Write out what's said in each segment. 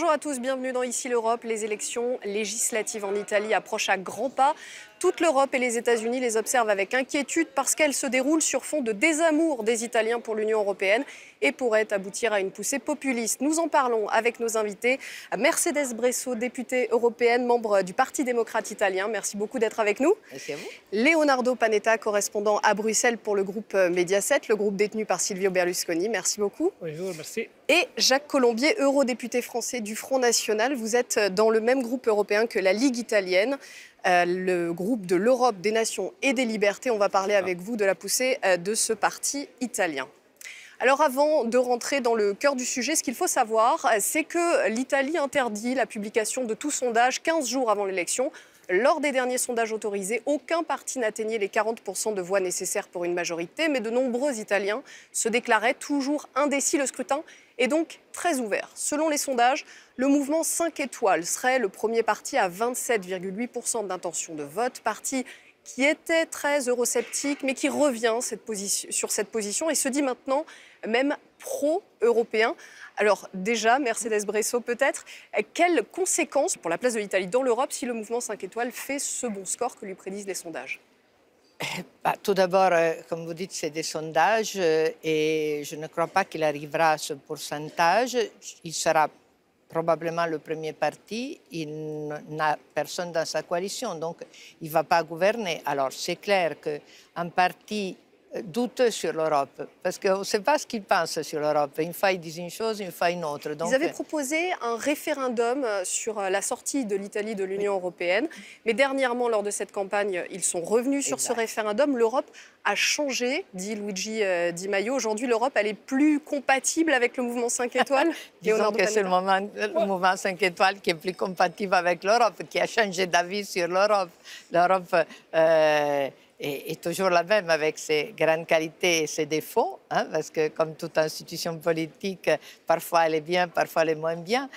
Bonjour à tous, bienvenue dans Ici l'Europe. Les élections législatives en Italie approchent à grands pas. Toute l'Europe et les États-Unis les observent avec inquiétude parce qu'elles se déroulent sur fond de désamour des Italiens pour l'Union européenne et pourraient aboutir à une poussée populiste. Nous en parlons avec nos invités. Mercedes Bresso, députée européenne, membre du Parti démocrate italien. Merci beaucoup d'être avec nous. Merci à vous. Leonardo Panetta, correspondant à Bruxelles pour le groupe Mediaset, le groupe détenu par Silvio Berlusconi. Merci beaucoup. Bonjour, merci. Et Jacques Colombier, eurodéputé français du Front National. Vous êtes dans le même groupe européen que la Ligue italienne, le groupe de l'Europe des nations et des libertés. On va parler avec vous de la poussée de ce parti italien. Alors avant de rentrer dans le cœur du sujet, ce qu'il faut savoir, c'est que l'Italie interdit la publication de tout sondage 15 jours avant l'élection. Lors des derniers sondages autorisés, aucun parti n'atteignait les 40% de voix nécessaires pour une majorité, mais de nombreux Italiens se déclaraient toujours indécis. Le scrutin est donc très ouvert. Selon les sondages, le mouvement 5 étoiles serait le premier parti à 27,8% d'intention de vote, parti qui était très eurosceptique, mais qui revient sur cette position et se dit maintenant même pro-européen. Alors déjà, Mercedes Bresso peut-être, quelles conséquences pour la place de l'Italie dans l'Europe si le mouvement 5 étoiles fait ce bon score que lui prédisent les sondages? Tout d'abord, comme vous dites, c'est des sondages et je ne crois pas qu'il arrivera à ce pourcentage. Il sera probablement le premier parti, il n'a personne dans sa coalition, donc il ne va pas gouverner. Alors c'est clair qu'un parti douteux sur l'Europe, parce qu'on ne sait pas ce qu'ils pensent sur l'Europe. Une fois ils disent une chose, une fois une autre. Donc, ils avaient proposé un référendum sur la sortie de l'Italie de l'Union européenne, mais dernièrement, lors de cette campagne, ils sont revenus sur ce référendum. L'Europe a changé, dit Luigi Di Maio. Aujourd'hui, l'Europe, elle est plus compatible avec le mouvement 5 étoies. Disons que c'est le mouvement 5 étoiles qui est plus compatible avec l'Europe, qui a changé d'avis sur l'Europe. L'Europe est toujours la même avec ses grandes qualités et ses défauts, hein, parce que comme toute institution politique, parfois elle est bien, parfois elle est moins bien.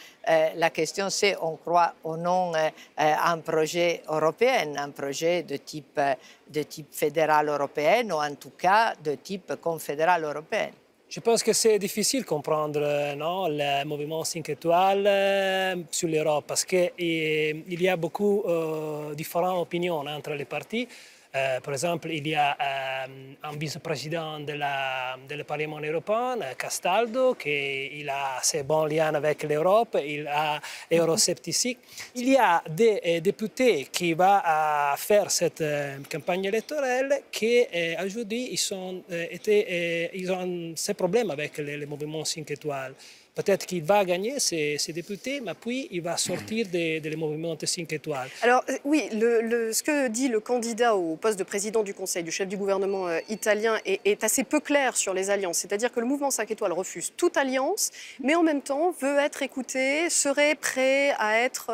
La question c'est, on croit ou non à un projet européen, un projet de type fédéral européen ou en tout cas de type confédéral européen. Je pense que c'est difficile de comprendre le mouvement 5 étoiles sur l'Europe parce qu'il y a beaucoup de différentes opinions entre les partis. Par exemple, il y a un vice-président du Parlement européen, Castaldo, qui a ses bons liens avec l'Europe, il est eurosceptique. Il y a des députés qui vont faire cette campagne électorale qui aujourd'hui ils ont ces problèmes avec le mouvement 5 étoiles. Peut-être qu'il va gagner ces députés, mais puis il va sortir des mouvements 5 étoiles. Alors oui, ce que dit le candidat au poste de président du Conseil, du chef du gouvernement italien, est assez peu clair sur les alliances. C'est-à-dire que le mouvement 5 étoiles refuse toute alliance, mais en même temps veut être écouté, serait prêt à être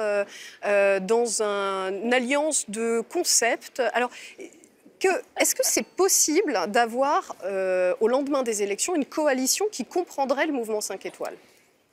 dans une alliance de concept. Alors, est-ce que c'est possible d'avoir, au lendemain des élections, une coalition qui comprendrait le mouvement 5 étoiles?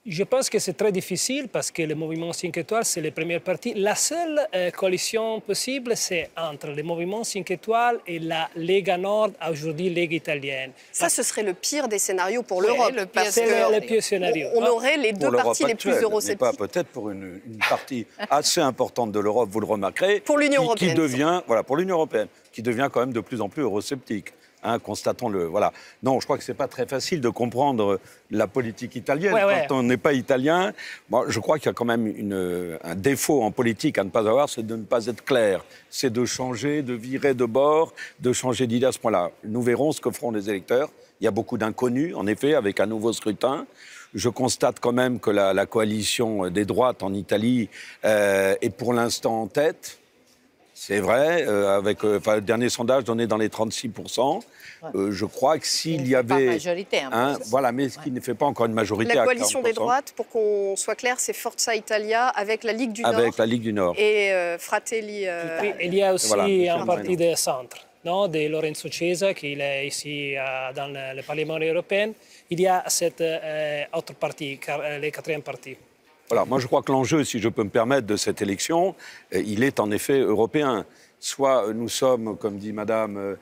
Je pense que c'est très difficile parce que le mouvement 5 étoiles, c'est le premier parti. La seule coalition possible, c'est entre le mouvement 5 étoiles et la Lega Nord, aujourd'hui Lega italienne. Ça, ce serait le pire des scénarios pour l'Europe. C'est le pire scénario. On aurait les deux partis les plus eurosceptiques. Mais pas peut-être pour une partie assez importante de l'Europe, vous le remarquerez. Pour l'Union européenne. Qui devient, voilà, pour l'Union européenne, qui devient quand même de plus en plus eurosceptique. Hein, constatons-le. Voilà. Non, je crois que ce n'est pas très facile de comprendre la politique italienne quand on n'est pas italien. Moi, je crois qu'il y a quand même un défaut en politique à ne pas avoir, c'est de ne pas être clair. C'est de changer, de virer de bord, de changer d'idée à ce point-là. Nous verrons ce que feront les électeurs. Il y a beaucoup d'inconnus, en effet, avec un nouveau scrutin. Je constate quand même que la coalition des droites en Italie est pour l'instant en tête. C'est vrai, avec le dernier sondage donné dans les 36%. Je crois que s'il y avait... Pas majorité, voilà, mais ce qui ne fait pas encore une majorité la à 40%. coalition des droites, pour qu'on soit clair, c'est Forza Italia avec la Ligue du Nord. Avec la Ligue du Nord. Et Fratelli... Il y a aussi un parti de centre, de Lorenzo Cesa, qui est ici dans le Parlement européen. Il y a cet autre parti, le quatrième parti. Voilà, moi je crois que l'enjeu, si je peux me permettre, de cette élection, il est en effet européen. soit nous sommes, comme dit Madame,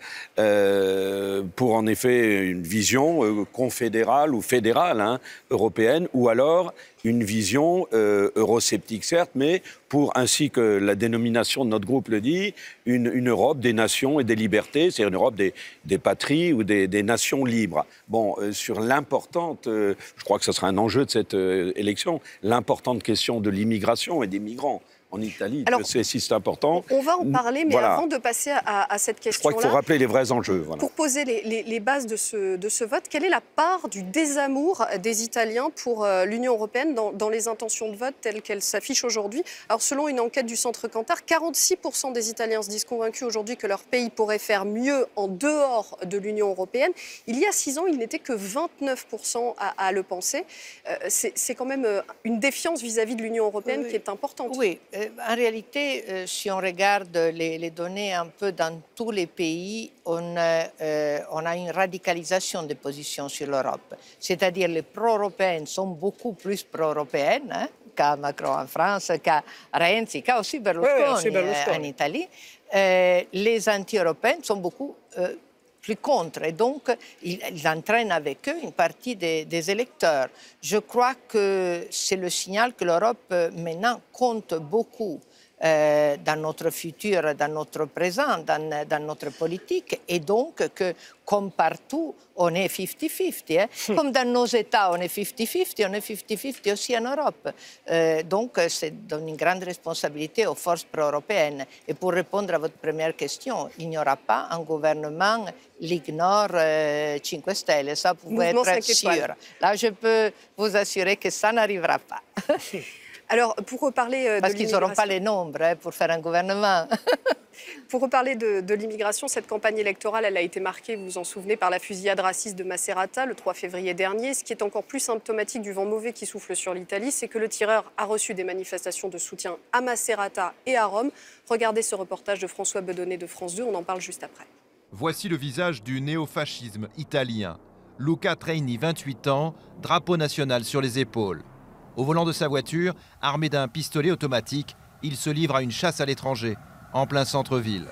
pour en effet une vision confédérale ou fédérale européenne, ou alors une vision eurosceptique, certes, mais pour, ainsi que la dénomination de notre groupe le dit, une Europe des nations et des libertés, c'est une Europe des patries ou des nations libres. Bon, sur l'importante, je crois que ce sera un enjeu de cette élection, l'importante question de l'immigration et des migrants. En Italie, je sais si c'est important. On va en parler, mais avant de passer à cette question-là... Je crois qu'il faut rappeler les vrais enjeux. Voilà. Pour poser les bases de ce vote, quelle est la part du désamour des Italiens pour l'Union européenne dans les intentions de vote telles qu'elles s'affichent aujourd'hui? Alors, selon une enquête du Centre Kantar, 46% des Italiens se disent convaincus aujourd'hui que leur pays pourrait faire mieux en dehors de l'Union européenne. Il y a 6 ans, il n'était que 29% à le penser. C'est quand même une défiance vis-à-vis de l'Union européenne qui est importante. Oui. En réalité, si on regarde les données un peu dans tous les pays, on a une radicalisation des positions sur l'Europe. C'est-à-dire les pro-européennes sont beaucoup plus pro-européennes qu'à Macron en France, qu'à Renzi, qu'à aussi Berlusconi, en Italie. Les anti-européennes sont beaucoup plus contre. Et donc, ils entraînent avec eux une partie des électeurs. Je crois que c'est le signal que l'Europe, maintenant, compte beaucoup dans notre futur, dans notre présent, dans notre politique. Et donc, que comme partout, on est 50-50. Comme dans nos États, on est 50-50, on est 50-50 aussi en Europe. Donc, c'est donne une grande responsabilité aux forces pro-européennes. Et pour répondre à votre première question, il n'y aura pas un gouvernement Ligue Nord 5 Stelle. Ça, vous pouvez être sûr. Là, je peux vous assurer que ça n'arrivera pas. Alors, pour reparler parce qu'ils n'auront pas les nombres pour faire un gouvernement. Pour reparler de l'immigration, cette campagne électorale, elle a été marquée, vous vous en souvenez, par la fusillade raciste de Macerata le 3 février dernier. Ce qui est encore plus symptomatique du vent mauvais qui souffle sur l'Italie, c'est que le tireur a reçu des manifestations de soutien à Macerata et à Rome. Regardez ce reportage de François Bedonnet de France 2, on en parle juste après. Voici le visage du néofascisme italien. Luca Traini, 28 ans, drapeau national sur les épaules. Au volant de sa voiture, armé d'un pistolet automatique, il se livre à une chasse à l'étranger, en plein centre-ville.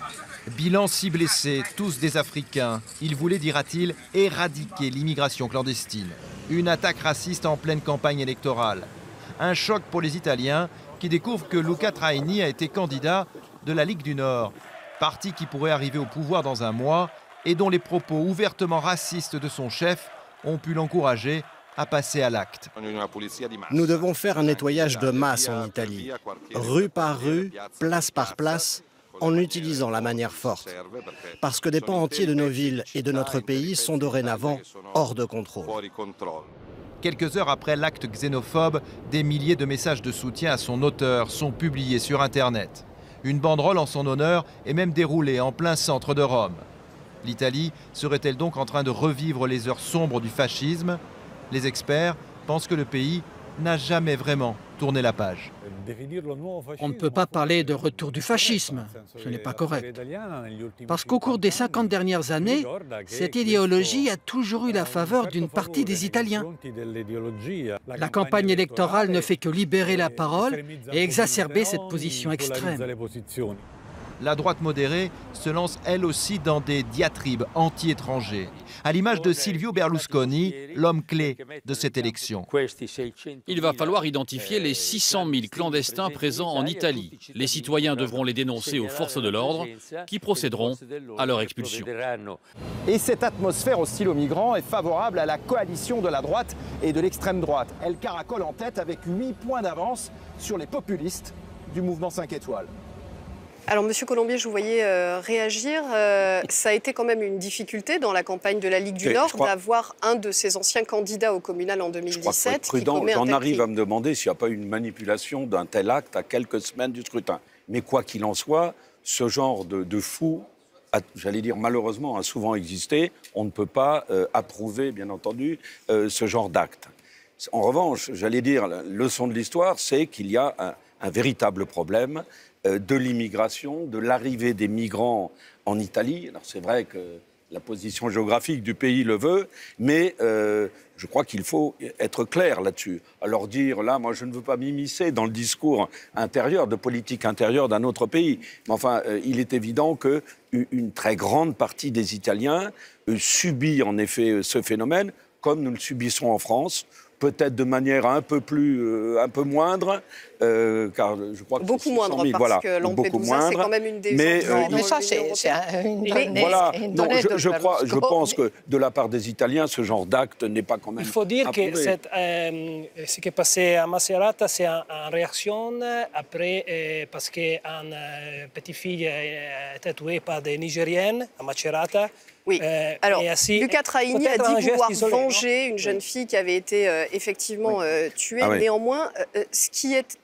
Bilan 6 blessés, tous des Africains. Il voulait, dira-t-il, éradiquer l'immigration clandestine. Une attaque raciste en pleine campagne électorale. Un choc pour les Italiens qui découvrent que Luca Traini a été candidat de la Ligue du Nord, parti qui pourrait arriver au pouvoir dans un mois et dont les propos ouvertement racistes de son chef ont pu l'encourager à passer à l'acte. Nous devons faire un nettoyage de masse en Italie, rue par rue, place par place, en utilisant la manière forte. Parce que des pans entiers de nos villes et de notre pays sont dorénavant hors de contrôle. Quelques heures après l'acte xénophobe, des milliers de messages de soutien à son auteur sont publiés sur Internet. Une banderole en son honneur est même déroulée en plein centre de Rome. L'Italie serait-elle donc en train de revivre les heures sombres du fascisme ? Les experts pensent que le pays n'a jamais vraiment tourné la page. On ne peut pas parler de retour du fascisme, ce n'est pas correct. Parce qu'au cours des 50 dernières années, cette idéologie a toujours eu la faveur d'une partie des Italiens. La campagne électorale ne fait que libérer la parole et exacerber cette position extrême. La droite modérée se lance elle aussi dans des diatribes anti-étrangers, à l'image de Silvio Berlusconi, l'homme clé de cette élection. Il va falloir identifier les 600 000 clandestins présents en Italie. Les citoyens devront les dénoncer aux forces de l'ordre qui procéderont à leur expulsion. Et cette atmosphère hostile aux migrants est favorable à la coalition de la droite et de l'extrême droite. Elle caracole en tête avec 8 points d'avance sur les populistes du mouvement 5 étoiles. Alors, Monsieur Colombier, je vous voyais réagir. Ça a été quand même une difficulté dans la campagne de la Ligue du Nord d'avoir un de ses anciens candidats au communal en 2017. Prudent, j'en arrive à me demander s'il n'y a pas eu une manipulation d'un tel acte à quelques semaines du scrutin. Mais quoi qu'il en soit, ce genre de fou, j'allais dire malheureusement, a souvent existé. On ne peut pas approuver, bien entendu, ce genre d'acte. En revanche, j'allais dire, la leçon de l'histoire, c'est qu'il y a un véritable problème de l'immigration, de l'arrivée des migrants en Italie. Alors c'est vrai que la position géographique du pays le veut, mais je crois qu'il faut être clair là-dessus. Alors dire, là, moi, je ne veux pas m'immiscer dans le discours intérieur, de politique intérieure d'un autre pays. Mais enfin, il est évident qu'une très grande partie des Italiens subit en effet ce phénomène, comme nous le subissons en France, peut-être de manière un peu moindre, car je crois que beaucoup moindre, 000, parce voilà, que Lampedusa, c'est quand même une des mais ça, c'est une donnée. Voilà, donc je pense que de la part des Italiens, ce genre d'acte n'est pas quand même. Il faut dire approuvé. que ce qui est passé à Macerata, c'est une réaction après, parce qu'un petit-fille était tué par des Nigériennes à Macerata. Oui. Alors, ainsi, Luca Traini a dit pouvoir venger une jeune fille qui avait été effectivement tuée. Néanmoins, ce qui est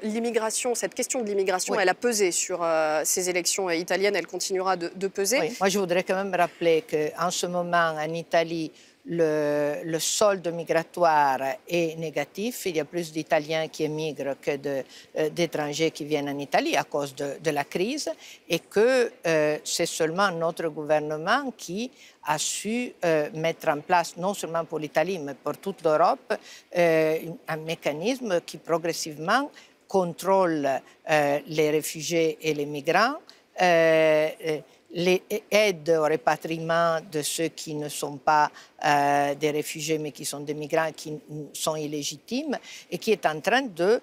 l'immigration, cette question de l'immigration, elle a pesé sur ces élections italiennes. Elle continuera de peser. Oui. Moi, je voudrais quand même rappeler qu'en ce moment, en Italie, le solde migratoire est négatif. Il y a plus d'Italiens qui émigrent que d'étrangers qui viennent en Italie à cause de la crise, et que c'est seulement notre gouvernement qui a su mettre en place, non seulement pour l'Italie, mais pour toute l'Europe, un mécanisme qui progressivement contrôle les réfugiés et les migrants, les aides au rapatriement de ceux qui ne sont pas des réfugiés mais qui sont des migrants qui sont illégitimes, et qui est en train de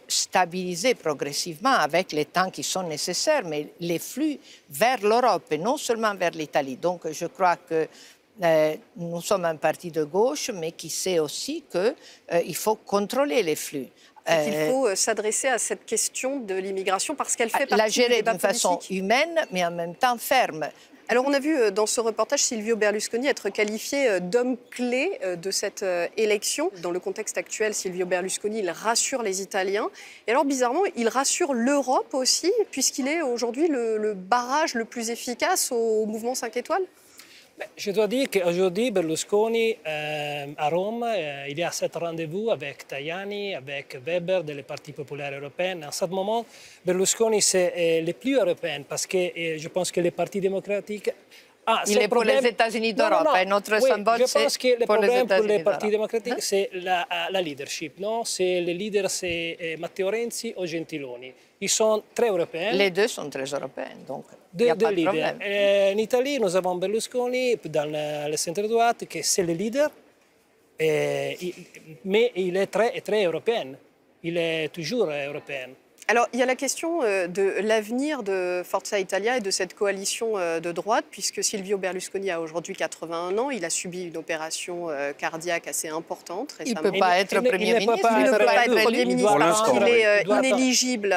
stabiliser progressivement avec les temps qui sont nécessaires, mais les flux vers l'Europe et non seulement vers l'Italie. Donc je crois que nous sommes un parti de gauche, mais qui sait aussi qu'il faut contrôler les flux. Il faut s'adresser à cette question de l'immigration parce qu'elle fait partie la gérer du débat d'une façon humaine, mais en même temps ferme. Alors on a vu dans ce reportage Silvio Berlusconi être qualifié d'homme clé de cette élection. Dans le contexte actuel, Silvio Berlusconi, il rassure les Italiens. Et alors bizarrement, il rassure l'Europe aussi, puisqu'il est aujourd'hui le barrage le plus efficace au mouvement 5 étoiles. Je dois dire qu'aujourd'hui, Berlusconi, à Rome, il y a 7 rendez-vous avec Tajani, avec Weber, des partis populaires européens. En ce moment, Berlusconi, c'est le plus européen parce que je pense que les partis démocratiques... il est pour les États-Unis d'Europe, notre symbole, je pense que le problème pour les partis démocratiques, c'est la leadership. Non, c'est les leaders, c'est Matteo Renzi ou Gentiloni. Ils sont très européens. Les deux sont très européens, donc il n'y a pas de problème. En Italie, nous avons Berlusconi dans le centre-droite, qui c'est le leader, mais il est très européen. Il est toujours européen. Alors, il y a la question de l'avenir de Forza Italia et de cette coalition de droite, puisque Silvio Berlusconi a aujourd'hui 81 ans. Il a subi une opération cardiaque assez importante récemment. Il ne peut pas être Premier ministre. Il ne peut pas être Premier ministre parce qu'il est inéligible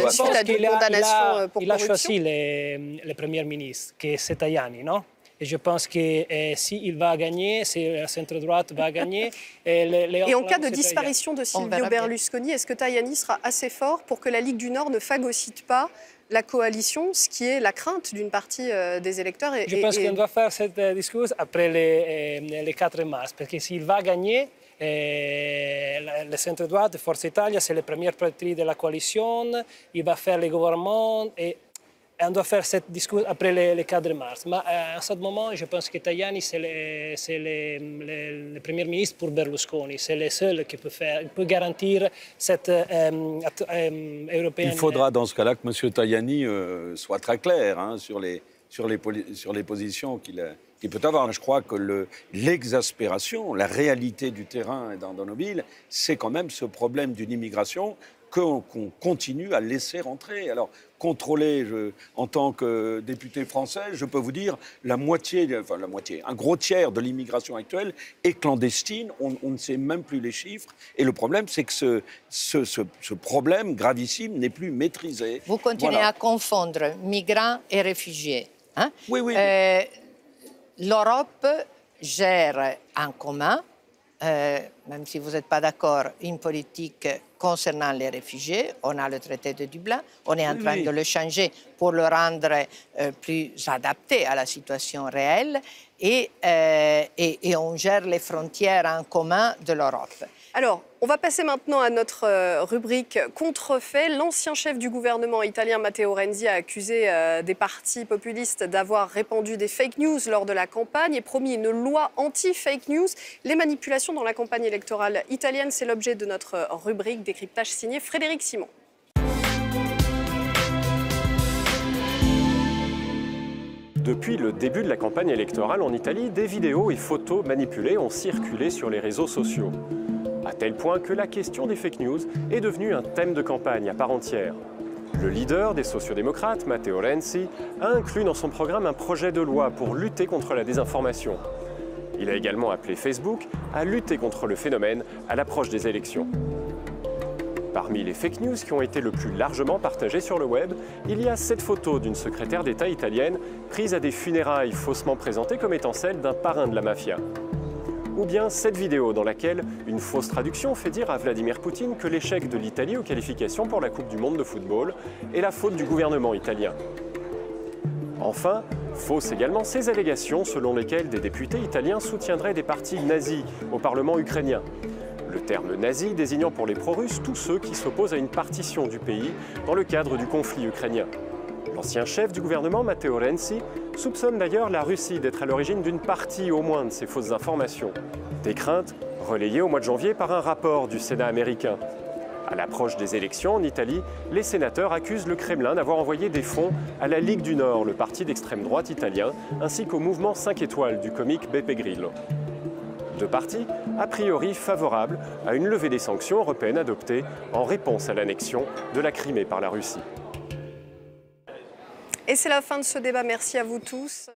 suite à une condamnation pour corruption. Il a choisi le Premier ministre, qui c'est Tajani, non? Et je pense que s'il va gagner, si le centre-droite va gagner... Et en cas de disparition de Silvio Berlusconi, est-ce que Tajani sera assez fort pour que la Ligue du Nord ne phagocyte pas la coalition, ce qui est la crainte d'une partie des électeurs? Je pense qu'on doit faire cette discours après le 4 mars, parce que s'il va gagner, le centre-droite, Forza Italia, c'est le premier parti de la coalition, il va faire le gouvernement et on doit faire cette discussion après le 4 mars. Mais à ce moment, je pense que Tajani, c'est le Premier ministre pour Berlusconi. C'est le seul qui peut garantir cette européenne. Il faudra dans ce cas-là que M. Tajani soit très clair sur les positions qu'il peut avoir. Je crois que l'exaspération, la réalité du terrain dans nos villes, c'est quand même ce problème d'une immigration qu'on continue à laisser rentrer. Alors, contrôler, en tant que député français, je peux vous dire, un gros tiers de l'immigration actuelle est clandestine. On ne sait même plus les chiffres. Et le problème, c'est que ce problème gravissime n'est plus maîtrisé. Vous continuez à confondre migrants et réfugiés. Hein? Oui. L'Europe gère en commun, même si vous n'êtes pas d'accord, une politique concernant les réfugiés. On a le traité de Dublin, on est en train de le changer pour le rendre plus adapté à la situation réelle et on gère les frontières en commun de l'Europe. Alors, on va passer maintenant à notre rubrique Contrefait. L'ancien chef du gouvernement italien Matteo Renzi a accusé des partis populistes d'avoir répandu des fake news lors de la campagne et promis une loi anti-fake news. Les manipulations dans la campagne électorale italienne, c'est l'objet de notre rubrique décryptage signé Frédéric Simon. Depuis le début de la campagne électorale en Italie, des vidéos et photos manipulées ont circulé sur les réseaux sociaux. À tel point que la question des fake news est devenue un thème de campagne à part entière. Le leader des sociodémocrates, Matteo Renzi, a inclus dans son programme un projet de loi pour lutter contre la désinformation. Il a également appelé Facebook à lutter contre le phénomène à l'approche des élections. Parmi les fake news qui ont été le plus largement partagées sur le web, il y a cette photo d'une secrétaire d'État italienne prise à des funérailles faussement présentées comme étant celle d'un parrain de la mafia. Ou bien cette vidéo dans laquelle une fausse traduction fait dire à Vladimir Poutine que l'échec de l'Italie aux qualifications pour la Coupe du Monde de football est la faute du gouvernement italien. Enfin, fausses également ces allégations selon lesquelles des députés italiens soutiendraient des partis nazis au Parlement ukrainien. Le terme nazi désignant pour les pro-russes tous ceux qui s'opposent à une partition du pays dans le cadre du conflit ukrainien. L'ancien chef du gouvernement, Matteo Renzi, soupçonne d'ailleurs la Russie d'être à l'origine d'une partie au moins de ces fausses informations. Des craintes relayées au mois de janvier par un rapport du Sénat américain. À l'approche des élections en Italie, les sénateurs accusent le Kremlin d'avoir envoyé des fonds à la Ligue du Nord, le parti d'extrême droite italien, ainsi qu'au mouvement 5 étoiles du comique Beppe Grillo. Deux partis, a priori favorables à une levée des sanctions européennes adoptées en réponse à l'annexion de la Crimée par la Russie. Et c'est la fin de ce débat. Merci à vous tous.